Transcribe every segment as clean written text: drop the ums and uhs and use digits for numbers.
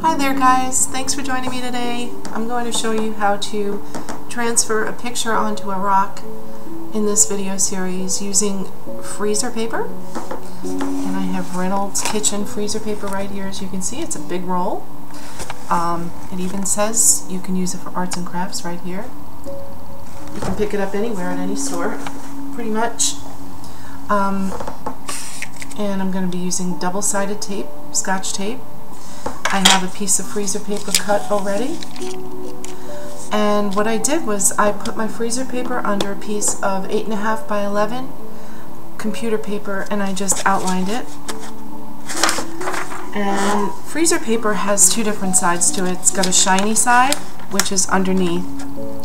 Hi there guys, thanks for joining me today. I'm going to show you how to transfer a picture onto a rock in this video series using freezer paper. And I have Reynolds Kitchen freezer paper right here. As you can see, it's a big roll. It even says you can use it for arts and crafts right here. You can pick it up anywhere at any store, pretty much. And I'm going to be using double-sided tape, Scotch tape. I have a piece of freezer paper cut already, and what I did was I put my freezer paper under a piece of 8.5 by 11 computer paper, and I just outlined it. And freezer paper has two different sides to it. It's got a shiny side, which is underneath.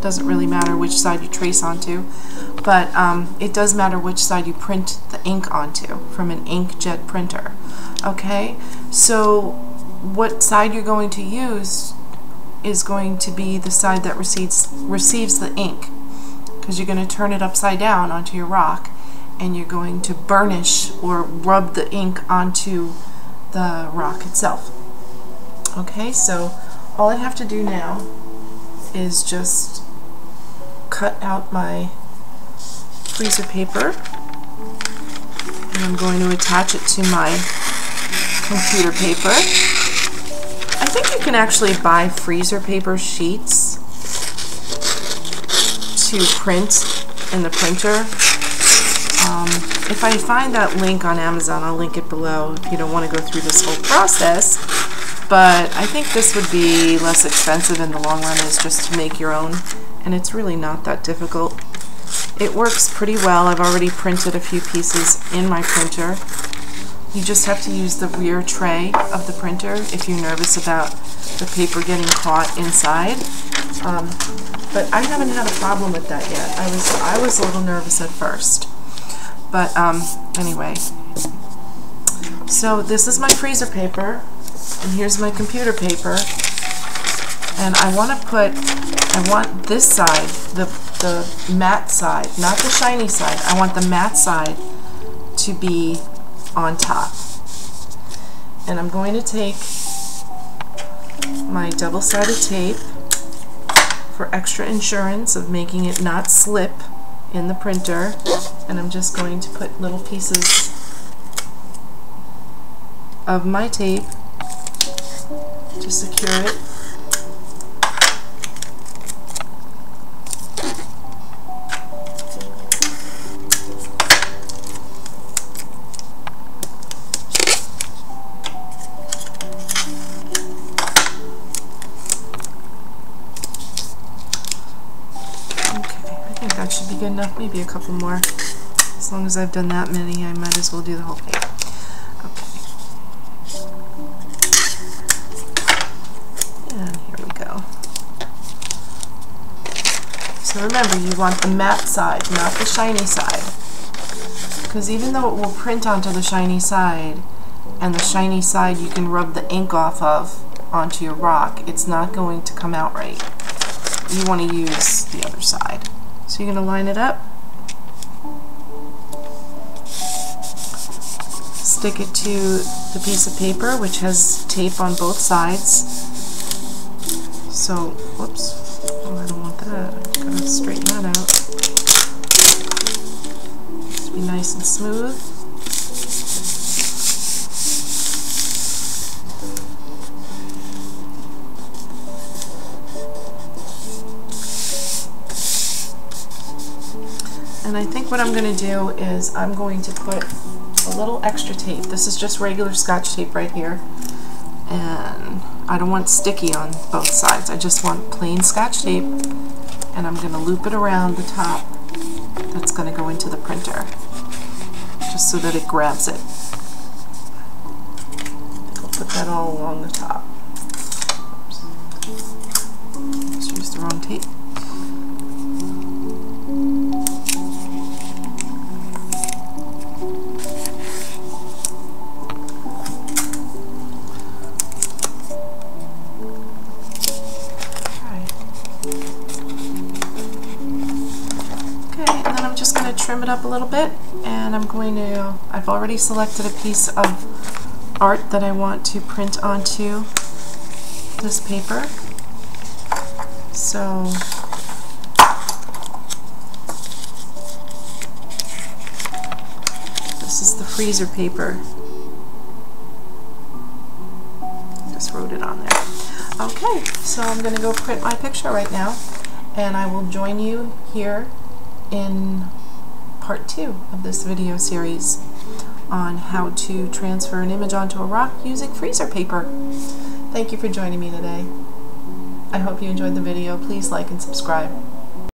Doesn't really matter which side you trace onto, but it does matter which side you print the ink onto from an inkjet printer. Okay, so what side you're going to use is going to be the side that receives the ink, because you're going to turn it upside down onto your rock and you're going to burnish or rub the ink onto the rock itself. Okay, so all I have to do now is just cut out my freezer paper, and I'm going to attach it to my computer paper. I think you can actually buy freezer paper sheets to print in the printer. If I find that link on Amazon, I'll link it below if you don't want to go through this whole process. But I think this would be less expensive in the long run, is just to make your own, and it's really not that difficult. It works pretty well. I've already printed a few pieces in my printer. You just have to use the rear tray of the printer if you're nervous about the paper getting caught inside. But I haven't had a problem with that yet. I was a little nervous at first. But anyway, so this is my freezer paper, and here's my computer paper. And I want this side, the matte side, not the shiny side. I want the matte side to be on top. And I'm going to take my double-sided tape for extra insurance of making it not slip in the printer, and I'm just going to put little pieces of my tape to secure it. That should be good enough, maybe a couple more. As long as I've done that many, I might as well do the whole thing. Okay. And here we go. So remember, you want the matte side, not the shiny side. Because even though it will print onto the shiny side, and the shiny side you can rub the ink off of onto your rock, it's not going to come out right. You want to use the other side. So you're going to line it up, stick it to the piece of paper which has tape on both sides. So, whoops, oh, I don't want that. I've got to straighten that out. Just be nice and smooth. And I think what I'm going to do is I'm going to put a little extra tape. This is just regular Scotch tape right here. And I don't want sticky on both sides. I just want plain Scotch tape. And I'm going to loop it around the top that's going to go into the printer, just so that it grabs it. I'll put that all along the top. Oops. Just used the wrong tape. Trim it up a little bit, and I've already selected a piece of art that I want to print onto this paper. So this is the freezer paper. Just wrote it on there. Okay, so I'm going to go print my picture right now, and I will join you here in part 2 of this video series on how to transfer an image onto a rock using freezer paper. Thank you for joining me today. I hope you enjoyed the video. Please like and subscribe.